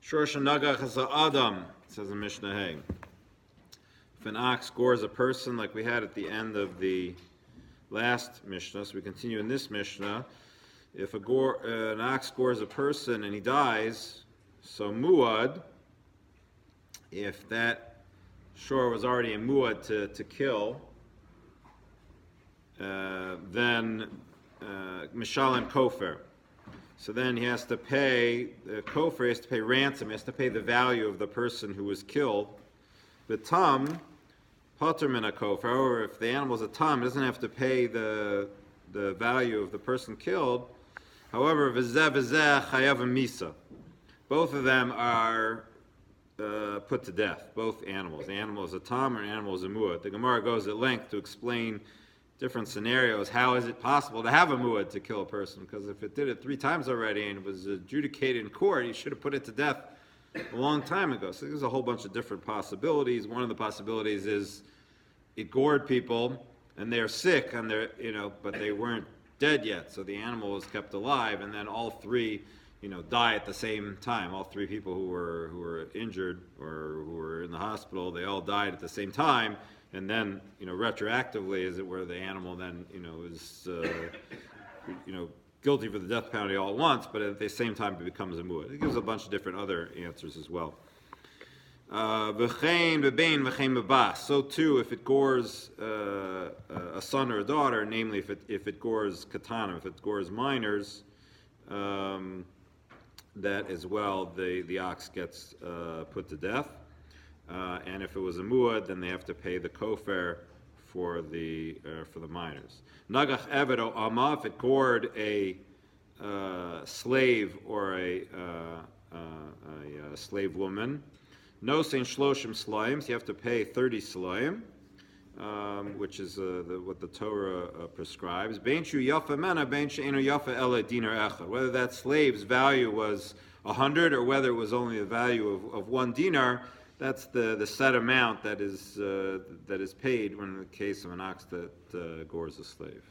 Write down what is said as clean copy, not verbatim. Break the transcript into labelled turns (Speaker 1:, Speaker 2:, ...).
Speaker 1: Shor shenagach adam, says in Mishnah Hay. If an ox gores a person, like we had at the end of the last Mishnah, so we continue in this Mishnah, if an ox gores a person and he dies, so muad, if that shor was already a muad to kill, then mishalem kofer. So then he has to pay, the kofer has to pay ransom, he has to pay the value of the person who was killed. The tam, pater min kofer. However, if the animal is a tam, it doesn't have to pay the value of the person killed. However, v'zeh chayav misa. Both of them are put to death, both animals. The animal is a tam or an animal is a muad. The Gemara goes at length to explain different scenarios. How is it possible to have a muad to kill a person? Because if it did it 3 times already and it was adjudicated in court, you should have put it to death a long time ago. So there's a whole bunch of different possibilities. One of the possibilities is it gored people and they're sick and they're, but they weren't dead yet. So the animal was kept alive, and then all 3, die at the same time. All 3 people who were injured or who were in the hospital, they all died at the same time. And then, retroactively, as it were, the animal then, is, guilty for the death penalty all at once, but at the same time it becomes a muad. It gives a bunch of different other answers as well. V'chein v'bein v'chein v'bas. So too, if it gores a son or a daughter, namely if it gores katana, if it gores minors, that as well the ox gets put to death. And if it was a muad, then they have to pay the kofer for the minors. Nagach eved o ama, if it gored a slave or a slave woman, no sein shloshim slayim, you have to pay 30 slayim, which is what the Torah prescribes. Bein shu yafa mena, bein she'enu yafa ela dinar echad. Whether that slave's value was 100 or whether it was only the value of 1 dinar, that's the set amount that is paid when in the case of an ox that gores a slave.